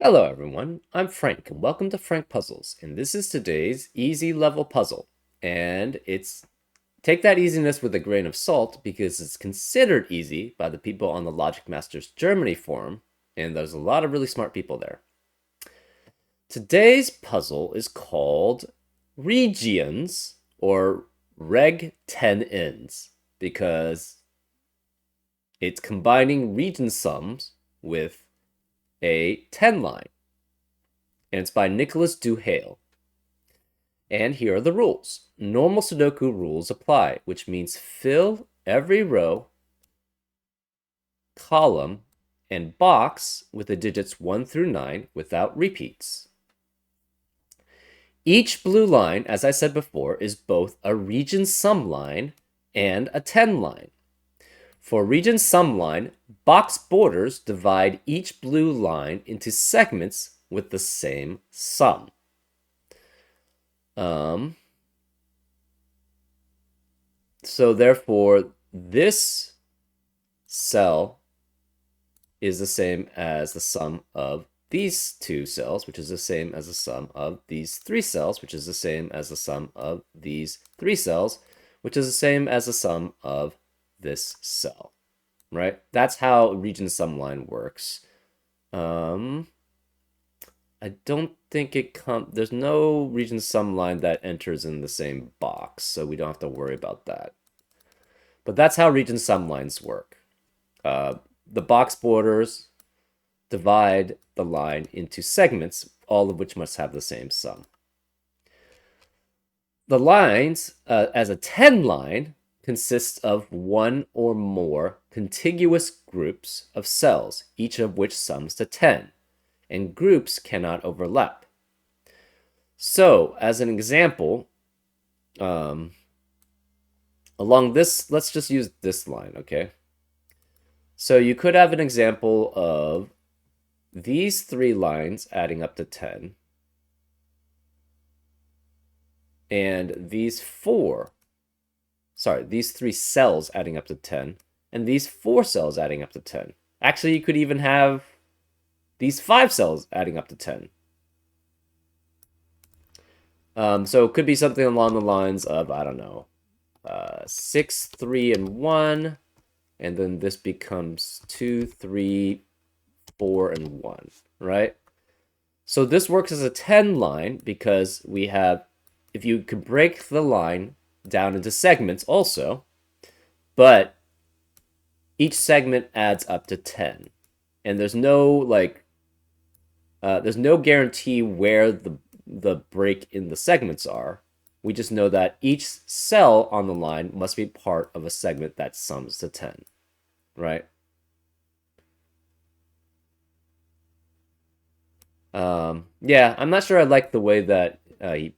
Hello everyone, I'm Frank and welcome to Frank Puzzles, and this is today's easy level puzzle. And take that easiness with a grain of salt because it's considered easy by the people on the Logic Masters Germany forum, and there's a lot of really smart people there. Today's puzzle is called Reg10ns or Reg10ns because it's combining region sums with a 10 line, and it's by Nicholas Duhale. And here are the rules. Normal Sudoku rules apply, which means fill every row, column, and box with the digits 1 through 9 without repeats. Each blue line, as I said before, is both a region sum line and a 10 line. For region sum line, box borders divide each blue line into segments with the same sum. So therefore, this cell is the same as the sum of these two cells, which is the same as the sum of these three cells, which is the same as the sum of these three cells, which is the same as the sum of this cell, right? That's how region sum line works. I don't think there's no region sum line that enters in the same box, so we don't have to worry about that. But that's how region sum lines work. The box borders divide the line into segments, all of which must have the same sum. The lines, as a 10 line, consists of one or more contiguous groups of cells, each of which sums to 10, and groups cannot overlap. So, as an example, along this, let's just use this line, okay? So you could have an example of these three lines adding up to 10, and these three cells adding up to 10, and these 4 cells adding up to 10. Actually, you could even have these 5 cells adding up to 10. So it could be something along the lines of, I don't know, 6, 3, and 1, and then this becomes 2, 3, 4, and 1, right? So this works as a 10 line because we have, if you could break the line down into segments also, but each segment adds up to 10, and there's no there's no guarantee where the break in the segments are. We just know that each cell on the line must be part of a segment that sums to 10, right? Yeah, I'm not sure I like the way that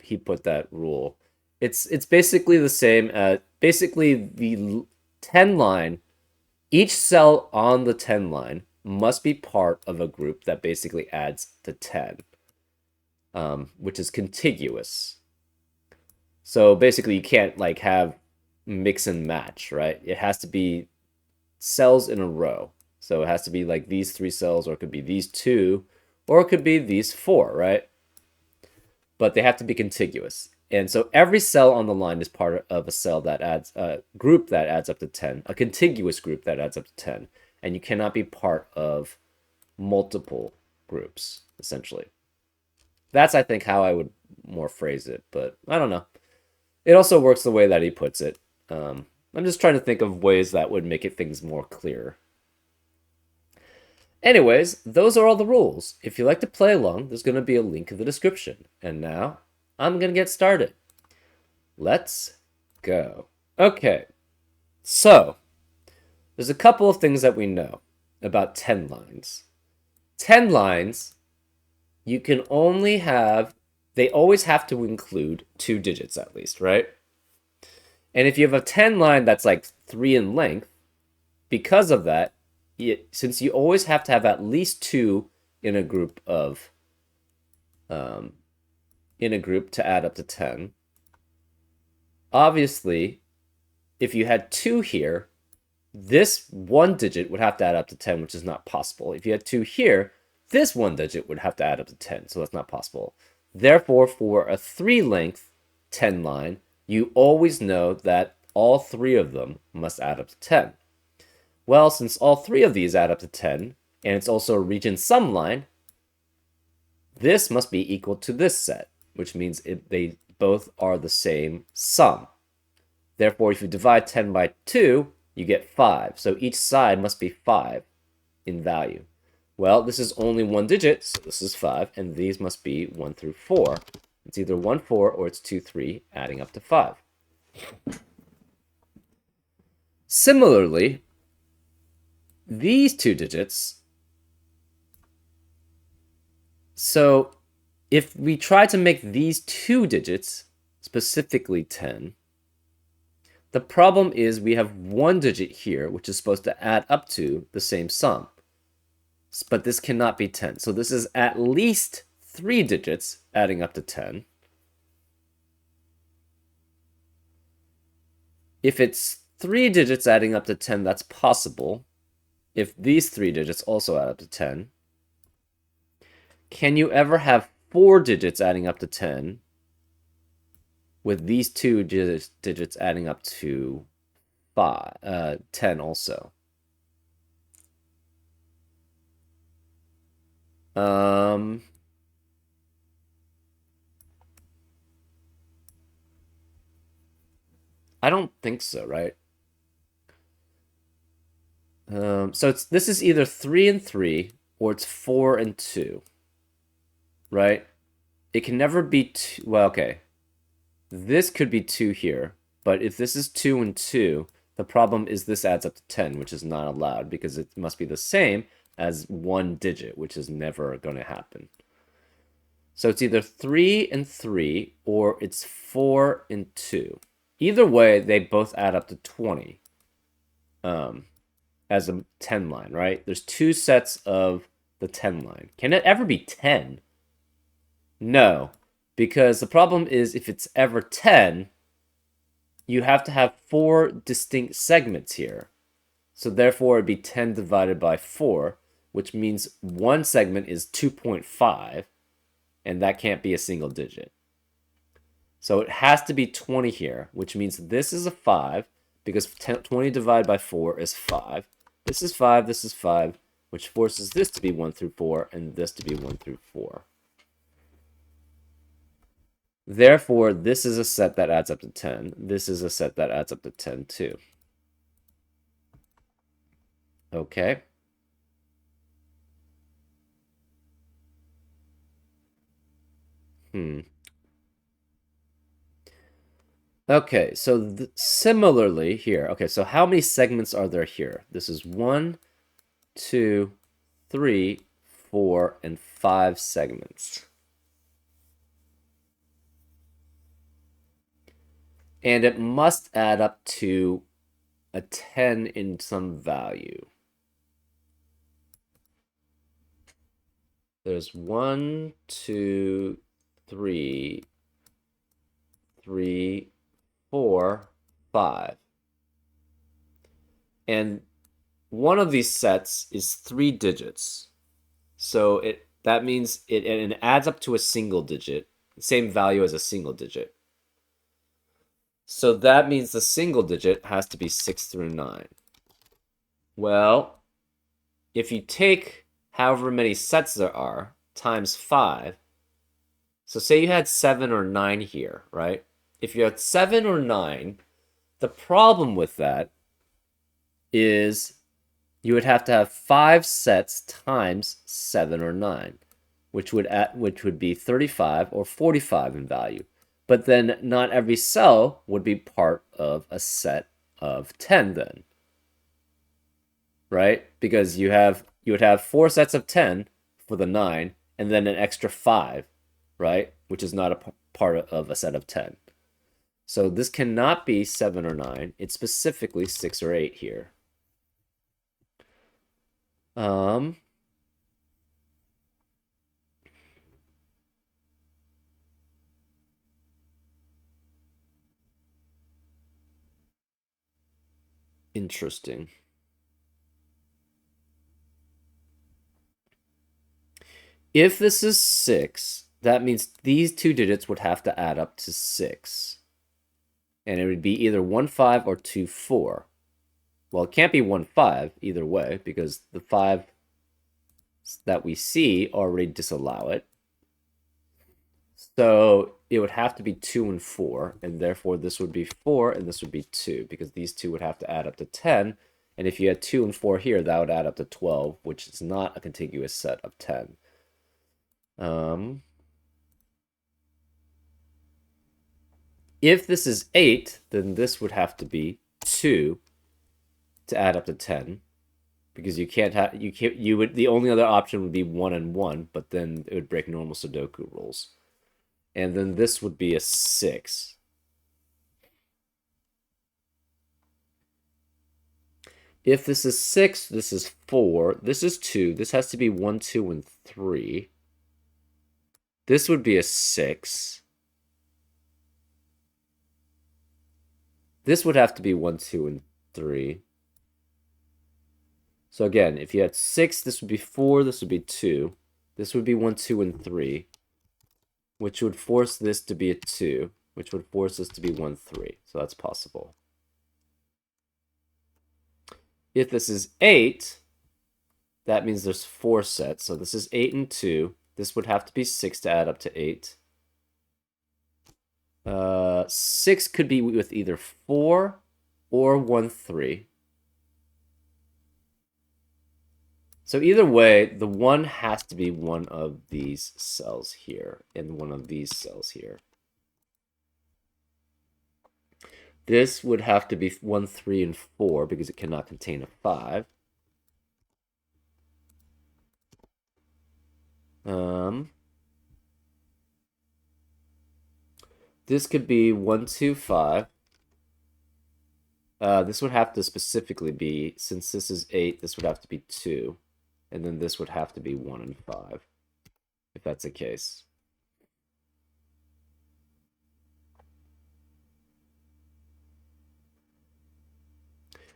he put that rule. It's basically the same as basically the 10 line. Each cell on the 10 line must be part of a group that basically adds to 10, which is contiguous. So basically, you can't like have mix and match, right? It has to be cells in a row. So it has to be like these 3 cells, or it could be these 2, or it could be these 4, right? But they have to be contiguous. And so every cell on the line is part of a cell that adds a group that adds up to 10, a contiguous group that adds up to 10. And you cannot be part of multiple groups, essentially. That's, I think, how I would more phrase it, but I don't know. It also works the way that he puts it. I'm just trying to think of ways that would make things more clear. Anyways, those are all the rules. If you like to play along, there's going to be a link in the description. And now, I'm going to get started. Let's go. Okay, so there's a couple of things that we know about 10 lines. 10 lines, you can only have, they always have to include 2 digits at least, right? And if you have a 10 line that's like 3 in length, because of that, since you always have to have at least 2 in a group of to add up to 10. Obviously, if you had 2 here, this one digit would have to add up to 10, which is not possible. If you had 2 here, this one digit would have to add up to 10, so that's not possible. Therefore, for a 3-length 10 line, you always know that all 3 of them must add up to 10. Well, since all 3 of these add up to 10, and it's also a region sum line, this must be equal to this set, which means they both are the same sum. Therefore, if you divide 10 by 2, you get 5. So each side must be 5 in value. Well, this is only one digit, so this is 5, and these must be 1 through 4. It's either 1, 4, or it's 2, 3, adding up to 5. Similarly, these 2 digits, so if we try to make these 2 digits, specifically 10, the problem is we have 1 digit here, which is supposed to add up to the same sum. But this cannot be 10. So this is at least 3 digits adding up to 10. If it's 3 digits adding up to 10, that's possible. If these 3 digits also add up to 10, can you ever have 4 digits adding up to 10 with these 2 digits adding up to 10 also? I don't think so, right? So this is either 3 and 3 or it's 4 and 2, right? It can never be 2. Well, okay. This could be 2 here, but if this is 2 and 2, the problem is this adds up to 10, which is not allowed because it must be the same as 1 digit, which is never going to happen. So it's either 3 and 3 or it's 4 and 2. Either way, they both add up to 20 as a 10 line, right? There's 2 sets of the 10 line. Can it ever be 10? No, because the problem is if it's ever 10, you have to have 4 distinct segments here. So therefore, it'd be 10 divided by 4, which means one segment is 2.5, and that can't be a single digit. So it has to be 20 here, which means this is a 5, because 20 divided by 4 is 5. This is 5, this is 5, which forces this to be 1 through 4, and this to be 1 through 4. Therefore, this is a set that adds up to 10. This is a set that adds up to 10 too. Okay. Okay, so similarly here. Okay, so how many segments are there here? This is 1, 2, 3, 4, and 5 segments. And it must add up to a 10 in some value. There's 1, 2, 3, 4, 5. And one of these sets is 3 digits. So that means it adds up to a single digit, same value as a single digit. So that means the single digit has to be 6 through 9. Well, if you take however many sets there are times 5, so say you had 7 or 9 here, right? If you had 7 or 9, the problem with that is you would have to have 5 sets times 7 or 9, which would be 35 or 45 in value. But then not every cell would be part of a set of 10 then. Right? Because you would have 4 sets of 10 for the 9 and then an extra 5, right? Which is not a part of a set of 10. So this cannot be 7 or 9. It's specifically 6 or 8 here. Interesting. If this is 6, that means these two digits would have to add up to 6. And it would be either 1, 5 or 2, 4. Well, it can't be 1, 5 either way, because the 5 that we see already disallow it. So it would have to be 2 and 4, and therefore this would be 4 and this would be 2, because these two would have to add up to 10. And if you had 2 and 4 here, that would add up to 12, which is not a contiguous set of 10. If this is 8, then this would have to be 2 to add up to 10, because the only other option would be 1 and 1, but then it would break normal Sudoku rules. And then this would be a 6. If this is 6, this is 4, this is 2, this has to be 1, 2, and 3. This would be a 6. This would have to be 1, 2, and 3. So again, if you had 6, this would be 4, this would be 2. This would be 1, 2, and 3, which would force this to be a 2, which would force this to be 1, 3. So that's possible. If this is 8, that means there's 4 sets. So this is 8 and 2. This would have to be 6 to add up to 8. 6 could be with either 4 or 1, 3. So either way, the 1 has to be one of these cells here and one of these cells here. This would have to be 1, 3, and 4 because it cannot contain a 5. This could be 1, 2, 5. This would have to specifically be, since this is 8, this would have to be 2. And then this would have to be 1 and 5, if that's the case.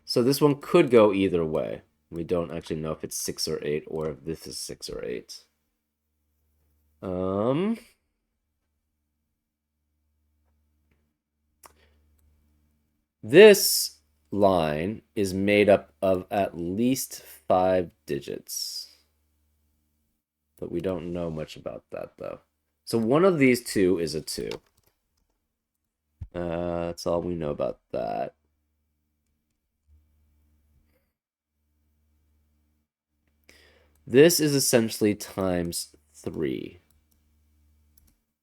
So this one could go either way. We don't actually know if it's 6 or 8, or if this is 6 or 8. This line is made up of at least 5 digits. But we don't know much about that, though. So one of these two is a 2. That's all we know about that. This is essentially times 3,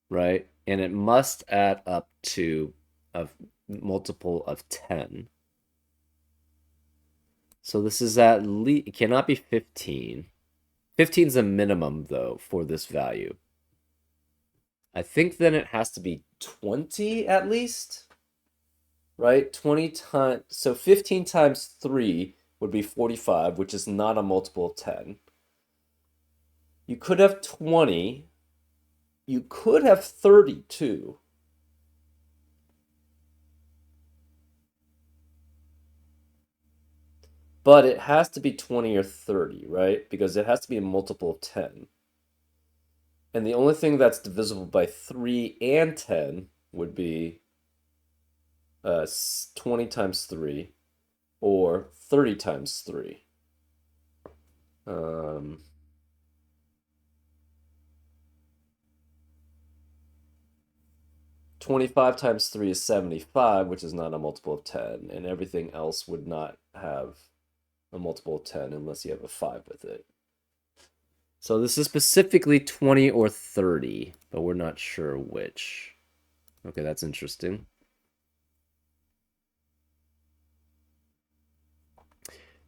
right? And it must add up to a multiple of 10. So this is at least, it cannot be 15. 15 is a minimum, though, for this value. I think then it has to be 20 at least, right? 20 times, so 15 times 3 would be 45, which is not a multiple of 10. You could have 20. You could have 32. But it has to be 20 or 30, right? Because it has to be a multiple of 10. And the only thing that's divisible by 3 and 10 would be 20 times 3 or 30 times 3. 25 times 3 is 75, which is not a multiple of 10, and everything else would not have a multiple of 10 unless you have a 5 with it. So this is specifically 20 or 30, but we're not sure which. Okay, that's interesting.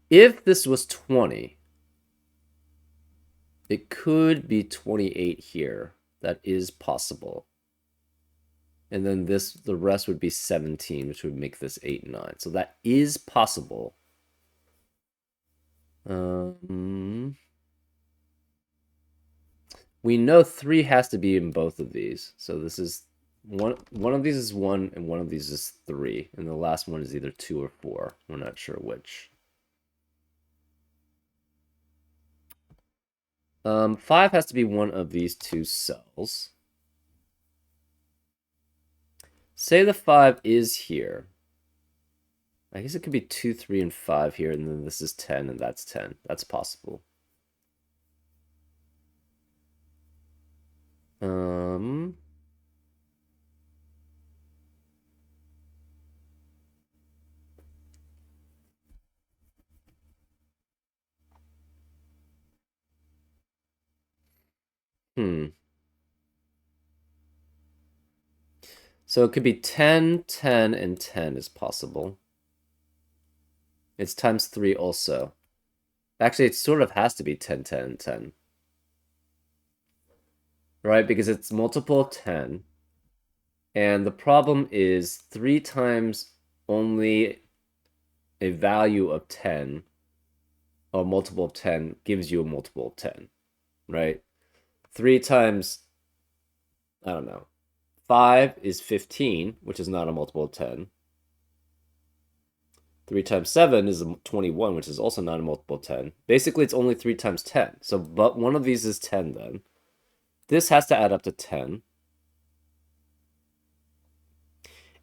If this was 20, it could be 28 here. That is possible. And then the rest would be 17, which would make this 8 and 9. So that is possible. We know 3 has to be in both of these. So this is one of these is 1 and one of these is 3. And the last one is either 2 or 4. We're not sure which. 5 has to be one of these two cells. Say the 5 is here. I guess it could be 2, 3, and 5 here, and then this is 10, and that's 10. That's possible. So it could be 10, 10, and 10 is possible. It's times 3 also. Actually, it sort of has to be 10, 10, and 10. Right? Because it's multiple of 10. And the problem is 3 times only a value of 10, or multiple of 10, gives you a multiple of 10. Right? 3 times, I don't know, 5 is 15, which is not a multiple of 10. 3 times 7 is 21, which is also not a multiple of 10. Basically, it's only 3 times 10. So, but one of these is 10 then. This has to add up to 10.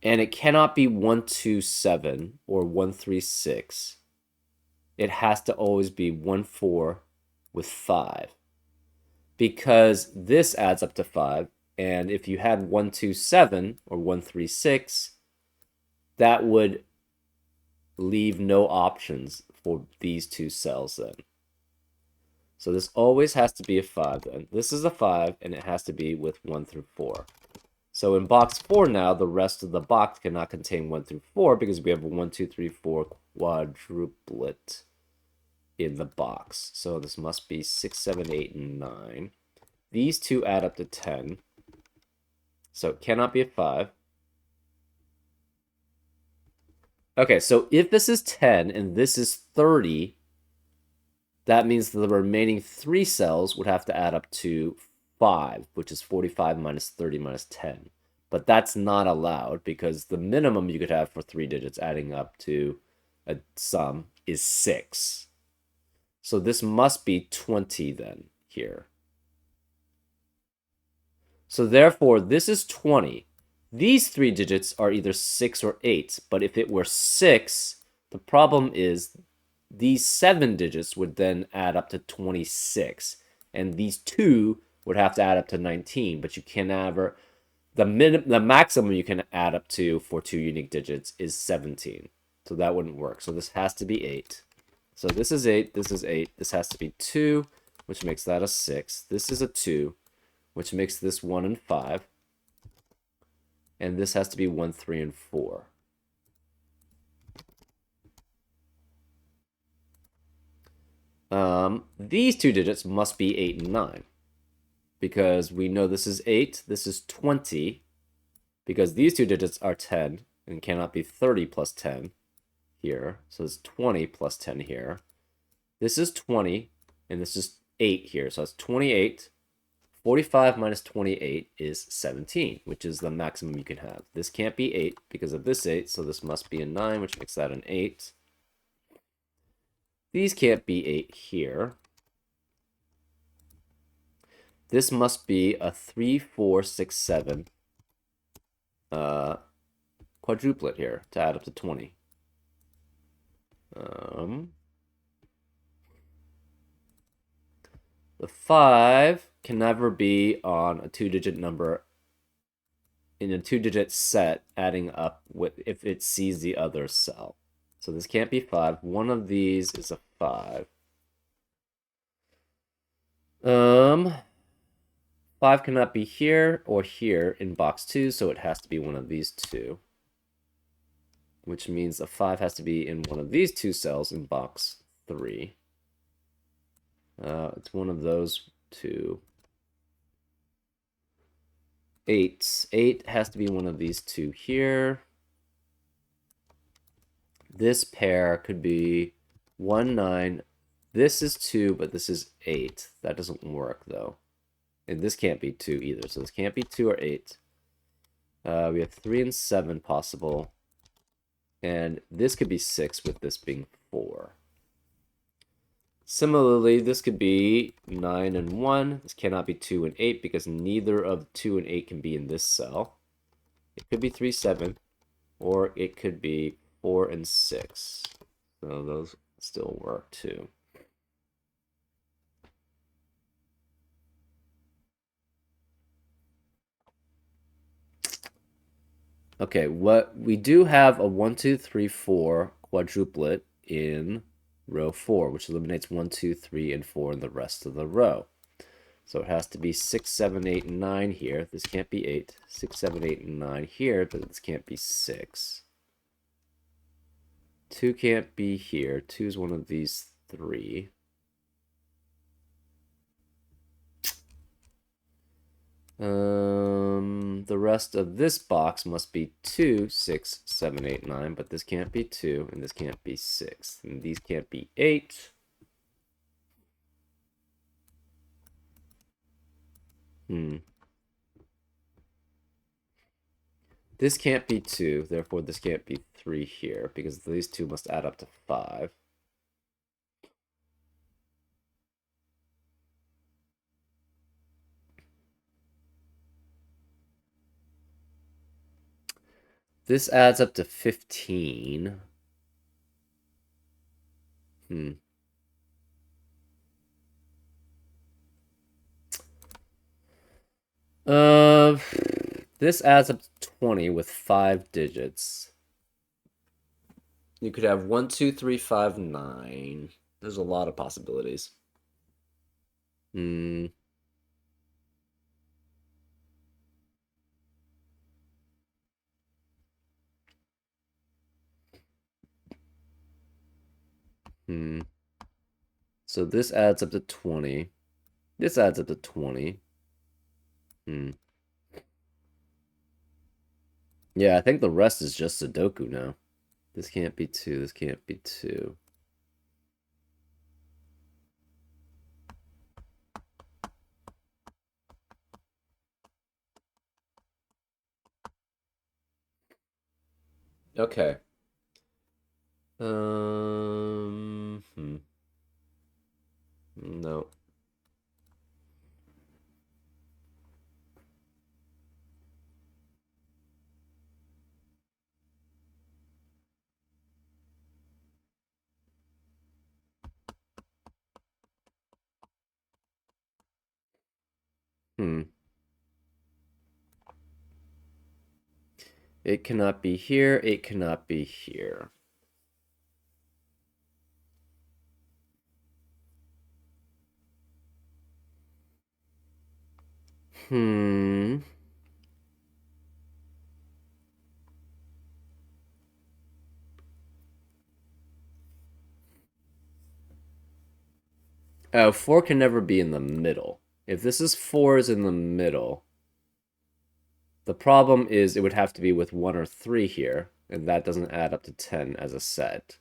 And it cannot be 127 or 136. It has to always be 14 with 5. Because this adds up to 5. And if you had 127 or 136, that would leave no options for these two cells then. So this always has to be a 5 then. This is a 5, and it has to be with 1 through 4. So in box 4 now, the rest of the box cannot contain 1 through 4 because we have a 1, 2, 3, 4 quadruplet in the box. So this must be 6, 7, 8, and 9. These two add up to 10. So it cannot be a 5. Okay, so if this is 10 and this is 30, that means the remaining 3 cells would have to add up to 5, which is 45 minus 30 minus 10. But that's not allowed because the minimum you could have for 3 digits adding up to a sum is 6. So this must be 20 then here. So therefore, this is 20. These 3 digits are either 6 or 8, but if it were 6, the problem is these 7 digits would then add up to 26, and these 2 would have to add up to 19, but you can never, the maximum you can add up to for 2 unique digits is 17, so that wouldn't work. So this has to be 8. So this is 8, this is 8, this has to be 2, which makes that a 6. This is a 2, which makes this 1 and 5. And this has to be 1, 3, and 4. These 2 digits must be 8 and 9. Because we know this is 8, this is 20. Because these 2 digits are 10 and cannot be 30 plus 10 here. So it's 20 plus 10 here. This is 20, and this is 8 here. So it's 28. 45 minus 28 is 17, which is the maximum you can have. This can't be 8 because of this 8, so this must be a 9, which makes that an 8. These can't be 8 here. This must be a 3, 4, 6, 7 quadruplet here to add up to 20. The 5 can never be on a 2-digit number in a 2-digit set adding up with if it sees the other cell. So this can't be 5. One of these is a 5. 5 cannot be here or here in box 2, so it has to be one of these two. Which means a 5 has to be in one of these 2 cells in box 3. It's one of those 2. 8. 8 has to be one of these 2 here. This pair could be 1, 9. This is 2, but this is 8. That doesn't work, though. And this can't be 2 either, so this can't be 2 or 8. We have 3 and 7 possible. And this could be 6 with this being 4. Similarly, this could be 9 and 1. This cannot be 2 and 8 because neither of 2 and 8 can be in this cell. It could be 3, 7, or it could be 4 and 6. So those still work too. Okay, what we do have a 1, 2, 3, 4 quadruplet in row 4, which eliminates 1, 2, 3, and 4 in the rest of the row. So it has to be 6, 7, 8, and 9 here. This can't be 8. 6, 7, 8, and 9 here, but this can't be 6. 2 can't be here. 2 is one of these 3. The rest of this box must be 2, 6, 7, 8, 9, but this can't be 2, and this can't be 6, and these can't be 8. This can't be 2, therefore this can't be 3 here, because these two must add up to 5. This adds up to 15. Uh, this adds up to 20 with 5 digits. You could have 1, 2, 3, 5, 9. There's a lot of possibilities. So this adds up to 20. This adds up to 20. Yeah, I think the rest is just Sudoku now. This can't be 2. This can't be 2. Okay. No. It cannot be here. It cannot be here. Oh, 4 can never be in the middle. If this is 4's in the middle, the problem is it would have to be with 1 or 3 here, and that doesn't add up to 10 as a set.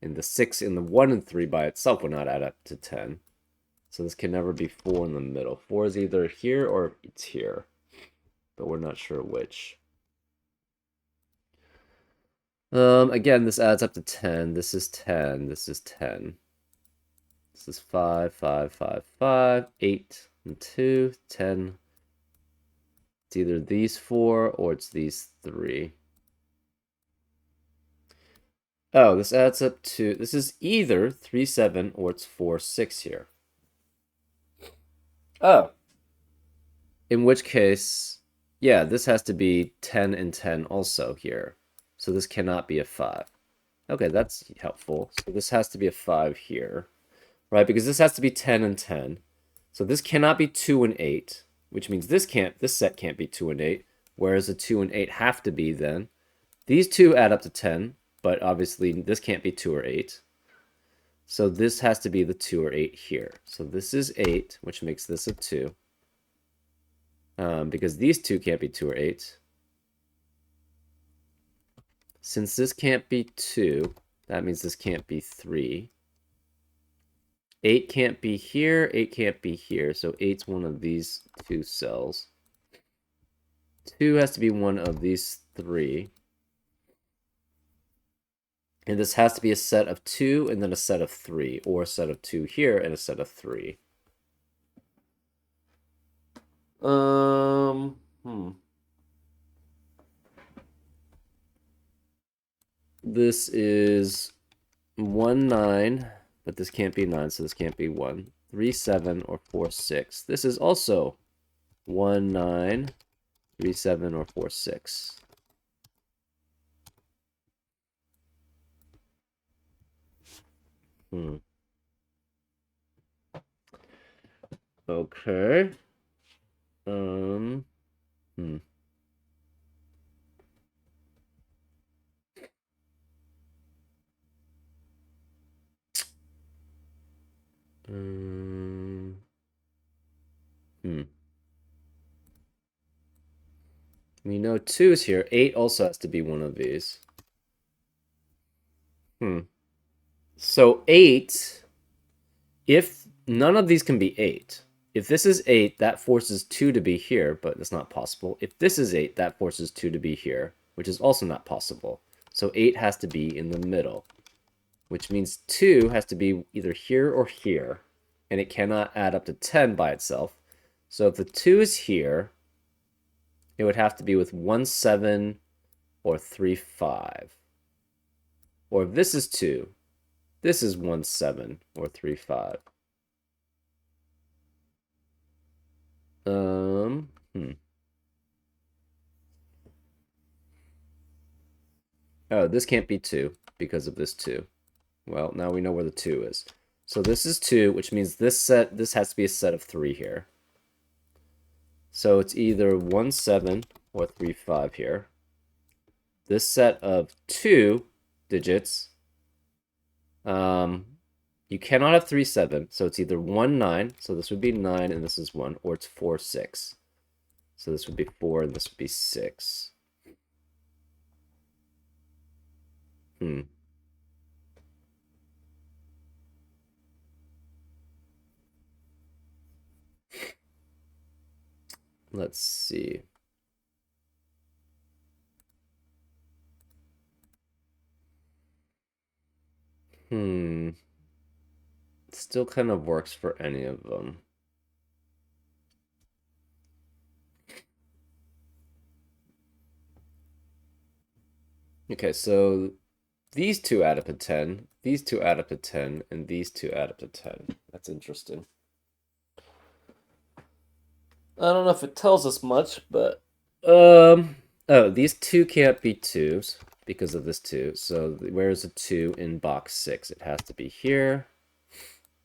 And the 6 in the 1 and 3 by itself would not add up to 10. So this can never be 4 in the middle. 4 is either here or it's here, but we're not sure which. Again, this adds up to 10. This is 10. This is 10. This is 5, 5, 5, 5, 8, and 2, 10. It's either these 4 or it's these 3. Oh, this adds up to... This is either 3, 7 or it's 4, 6 here. Oh. In which case, yeah, this has to be 10 and 10 also here. So this cannot be a 5. Okay, that's helpful. So this has to be a 5 here, right? Because this has to be 10 and 10. So this cannot be 2 and 8, which means this set can't be 2 and 8, whereas the 2 and 8 have to be then. These two add up to 10, but obviously this can't be 2 or 8. So this has to be the 2 or 8 here. So this is 8, which makes this a 2. Because these two can't be 2 or 8. Since this can't be 2, that means this can't be 3. 8 can't be here, 8 can't be here, so 8's one of these 2 cells. 2 has to be one of these 3. And this has to be a set of 2 and then a set of 3, or a set of 2 here and a set of 3. This is 1, 9, but this can't be 9, so this can't be 1. 3, 7, or 4, 6. This is also 1, 9, 3, 7, or 4, 6. Okay. Hmm. We know 2 is here. 8 also has to be one of these. So 8, if none of these can be 8. If this is 8, that forces 2 to be here, but that's not possible. If this is 8, that forces 2 to be here, which is also not possible. So 8 has to be in the middle, which means 2 has to be either here or here, and it cannot add up to 10 by itself. So if the 2 is here, it would have to be with 1, 7 or 3, 5. Or if this is 2, this is 1, 7 or 3, 5. Oh, this can't be 2 because of this 2. Well, now we know where the 2 is. So this is 2, which means this has to be a set of 3 here. So it's either 1, 7 or 3, 5 here. This set of 2 digits, you cannot have 3, 7, so it's either 1, 9, so this would be 9 and this is 1, or it's 4, 6. So this would be 4 and this would be 6. Let's see. It still kind of works for any of them. Okay, so these 2 add up to 10, these 2 add up to 10, and these 2 add up to 10. That's interesting. I don't know if it tells us much, but oh, these 2 can't be 2s because of this 2. So where is a 2 in box 6? It has to be here,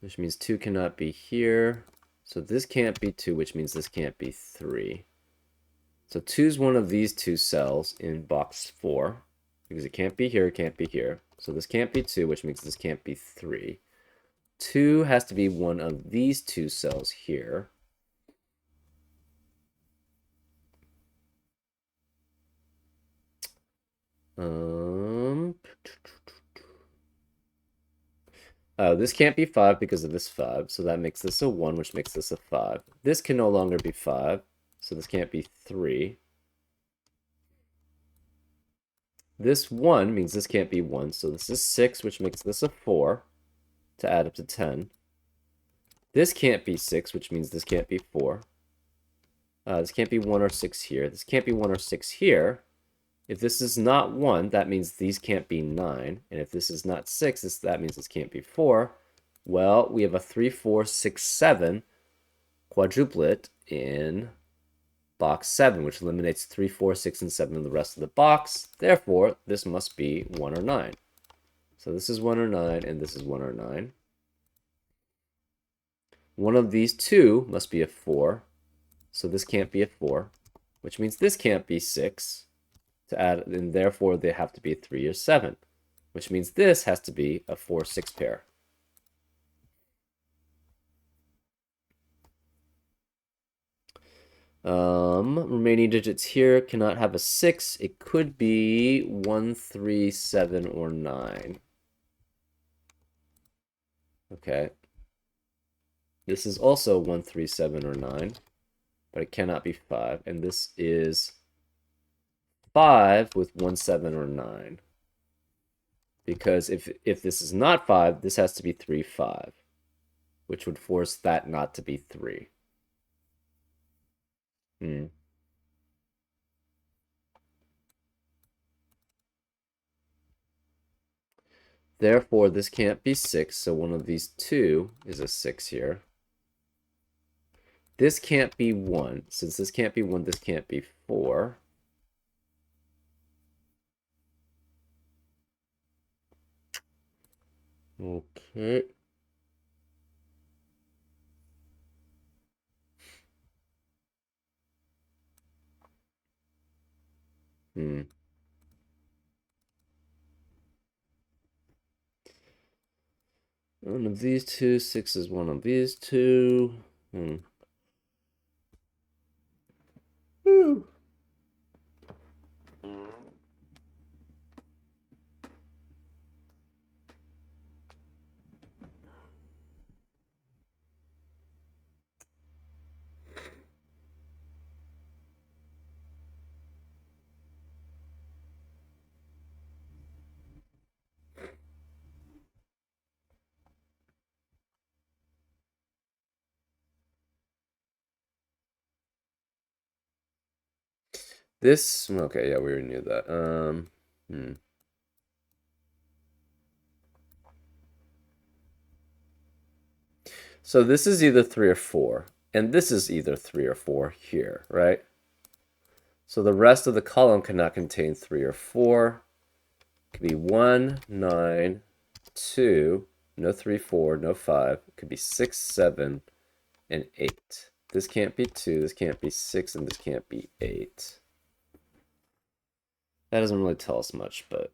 which means 2 cannot be here. So this can't be 2, which means this can't be 3. So 2 is one of these 2 cells in box 4 because it can't be here, it can't be here. So this can't be 2, which means this can't be 3. 2 has to be one of these 2 cells here. This can't be 5 because of this 5, so that makes this a 1, which makes this a 5. This can no longer be 5, so this can't be 3. This 1 means this can't be 1, so this is 6, which makes this a 4 to add up to 10. This can't be 6, which means this can't be 4. This can't be 1 or 6 here. This can't be 1 or 6 here. If this is not 1, that means these can't be 9. And if this is not 6, that means this can't be 4. Well, we have a 3, 4, 6, 7 quadruplet in box 7, which eliminates 3, 4, 6, and 7 in the rest of the box. Therefore, this must be 1 or 9. So this is 1 or 9, and this is 1 or 9. One of these 2 must be a 4. So this can't be a 4, which means this can't be 6 to add, and therefore they have to be a 3 or 7, which means this has to be a 4, 6 pair. Remaining digits here cannot have a 6. It could be 1, 3, 7, or 9. Okay. This is also 1, 3, 7, or 9, but it cannot be 5. And this is 5 with 1, 7, or 9. because if this is not 5, this has to be 3, 5, which would force that not to be 3. Hmm. Therefore, this can't be 6, so one of these two is a 6 here. This can't be 1. Since this can't be 1, this can't be 4. Okay. Hmm. One of these two, 6 is one of these two. Hmm. Woo. This, okay, yeah, we already knew that. So this is either 3 or 4, and this is either 3 or 4 here, right? So the rest of the column cannot contain 3 or 4. It could be 1, 9, 2, no 3, 4, no 5. It could be 6, 7, and 8. This can't be 2, this can't be 6, and this can't be 8. That doesn't really tell us much, but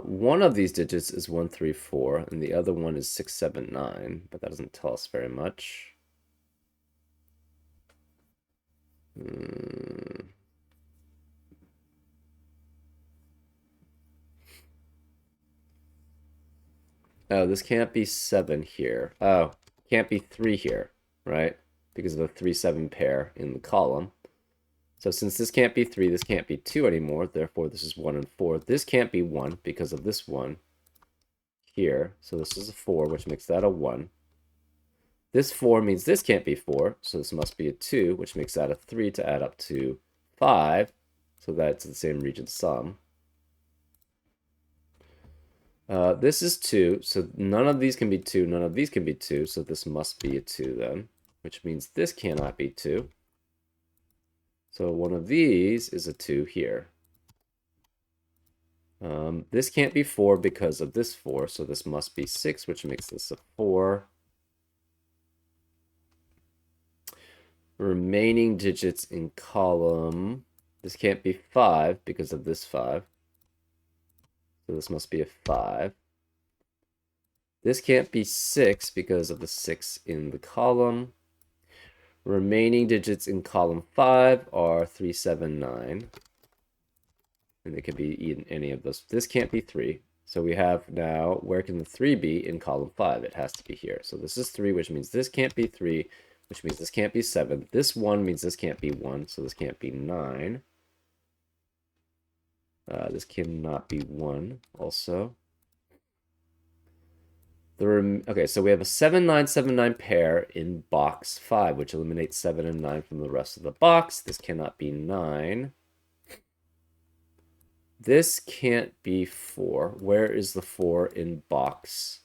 one of these digits is 1, 3, 4, and the other one is 6, 7, 9, but that doesn't tell us very much. Oh, this can't be 7 here. Oh, can't be 3 here, right? Because of the 3, 7 pair in the column. So since this can't be 3, this can't be 2 anymore. Therefore, this is 1 and 4. This can't be 1 because of this 1 here. So this is a 4, which makes that a 1. This 4 means this can't be 4. So this must be a 2, which makes that a 3 to add up to 5. So that's the same region sum. This is 2, so none of these can be 2, none of these can be 2, so this must be a 2 then, which means this cannot be 2. So one of these is a 2 here. This can't be 4 because of this 4, so this must be 6, which makes this a 4. Remaining digits in column, this can't be 5 because of this 5. So this must be a 5. This can't be 6 because of the 6 in the column. Remaining digits in column 5 are 3, 7, 9. And they can be in any of those. This can't be 3. So we have now, where can the 3 be in column 5? It has to be here. So this is 3, which means this can't be 3, which means this can't be 7. This 1 means this can't be 1, so this can't be 9. This cannot be 1 also. Okay, so we have a 7, 9, 7, 9 pair in box 5, which eliminates 7 and 9 from the rest of the box. This cannot be 9. This can't be 4. Where is the 4 in box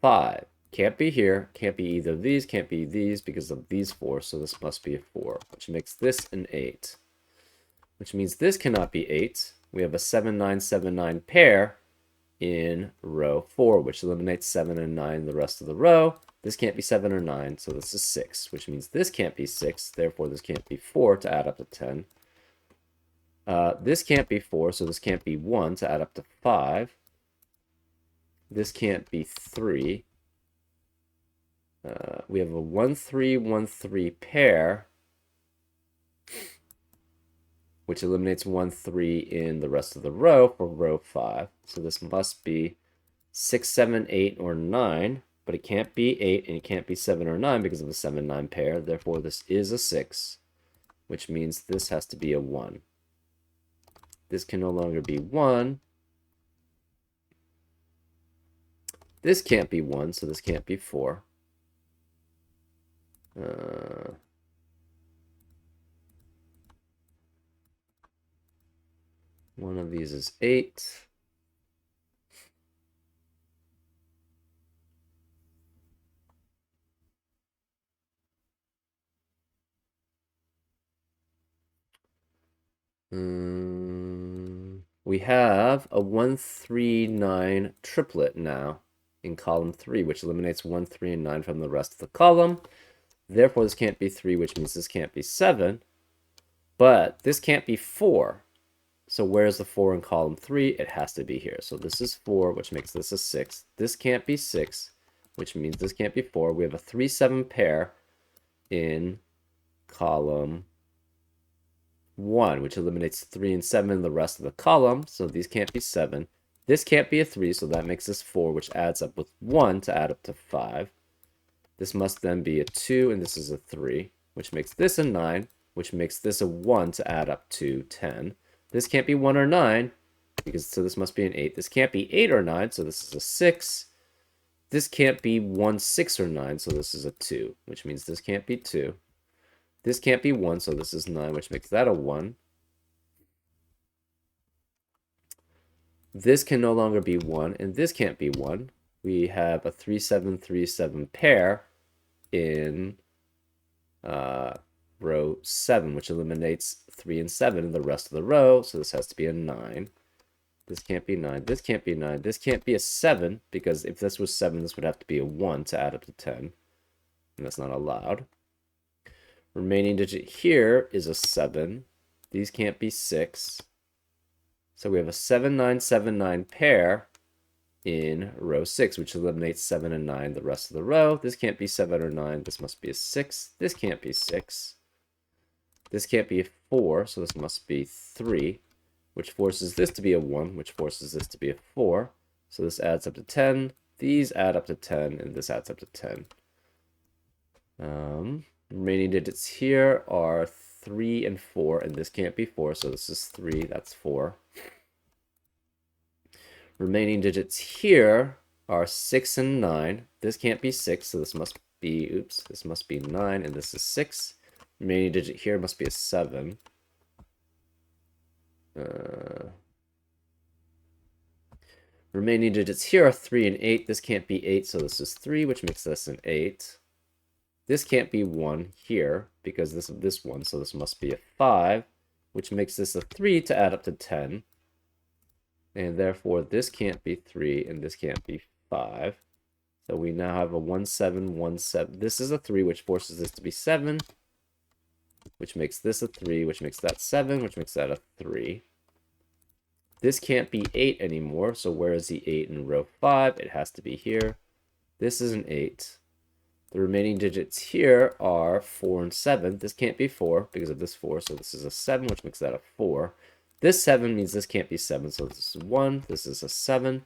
5? Can't be here. Can't be either of these. Can't be these because of these 4. So this must be a 4, which makes this an 8. Which means this cannot be 8. We have a 7, 9, 7, 9 pair in row 4, which eliminates 7 and 9 the rest of the row. This can't be 7 or 9, so this is 6, which means this can't be 6. Therefore, this can't be 4 to add up to 10. This can't be 4, so this can't be 1 to add up to 5. This can't be 3. We have a 1, 3, 1, 3 pair, which eliminates 1, 3 in the rest of the row for row 5. So this must be 6, 7, 8, or 9, but it can't be 8 and it can't be 7 or 9 because of the 7, 9 pair. Therefore, this is a 6. which means this has to be a 1. This can no longer be 1. This can't be 1, so this can't be 4. One of these is 8. We have a 1, 3, 9 triplet now in column 3, which eliminates 1, 3, and 9 from the rest of the column. Therefore, this can't be 3, which means this can't be 7. But this can't be 4. So where's the 4 in column 3? It has to be here. So this is 4, which makes this a 6. This can't be 6, which means this can't be 4. We have a 3, 7 pair in column 1, which eliminates 3 and 7 in the rest of the column. So these can't be 7. This can't be a 3, so that makes this 4, which adds up with 1 to add up to 5. This must then be a 2, and this is a 3, which makes this a 9, which makes this a 1 to add up to 10. This can't be 1 or 9, so this must be an 8. This can't be 8 or 9, so this is a 6. This can't be 1, 6, or 9, so this is a 2, which means this can't be 2. This can't be 1, so this is 9, which makes that a 1. This can no longer be 1, and this can't be 1. We have a 3, 7, 3, 7 pair in row 7, which eliminates 3 and 7 in the rest of the row, so this has to be a 9. This can't be 9. This can't be 9. This can't be a 7, because if this was 7, this would have to be a 1 to add up to 10, and that's not allowed. Remaining digit here is a 7. These can't be 6. So we have a 7, 9, 7, 9 pair in row 6, which eliminates 7 and 9 the rest of the row. This can't be 7 or 9. This must be a 6. This can't be 6. This can't be a 4, so this must be 3, which forces this to be a 1, which forces this to be a 4. So this adds up to 10. These add up to 10, and this adds up to 10. Remaining digits here are 3 and 4, and this can't be 4, so this is 3, that's 4. Remaining digits here are 6 and 9. This can't be 6, so this must be, this must be 9, and this is 6. Remaining digit here must be a 7. Remaining digits here are 3 and 8. This can't be 8, so this is 3, which makes this an 8. This can't be 1 here, because this is this one, so this must be a 5, which makes this a 3 to add up to 10. And therefore, this can't be 3, and this can't be 5. So we now have a 1, 7, 1, 7. This is a 3, which forces this to be 7, which makes this a 3, which makes that 7, which makes that a 3. This can't be 8 anymore, so where is the 8 in row 5? It has to be here. This is an 8. The remaining digits here are 4 and 7. This can't be 4 because of this 4, so this is a 7, which makes that a 4. This 7 means this can't be 7, so this is 1. This is a 7.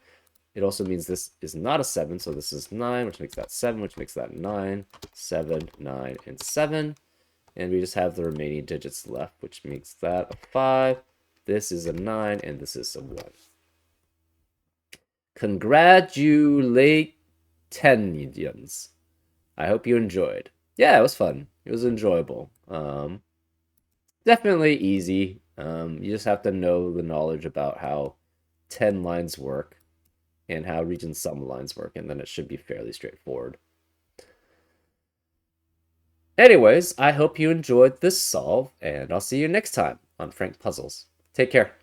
It also means this is not a 7, so this is 9, which makes that 7, which makes that 9, 7, 9, and 7. And we just have the remaining digits left, which makes that a 5. This is a 9, and this is a 1. Congratulations. I hope you enjoyed. Yeah, it was fun. It was enjoyable. Definitely easy. You just have to know the knowledge about how 10 lines work and how region sum lines work, and then it should be fairly straightforward. Anyways, I hope you enjoyed this solve, and I'll see you next time on Frank Puzzles. Take care.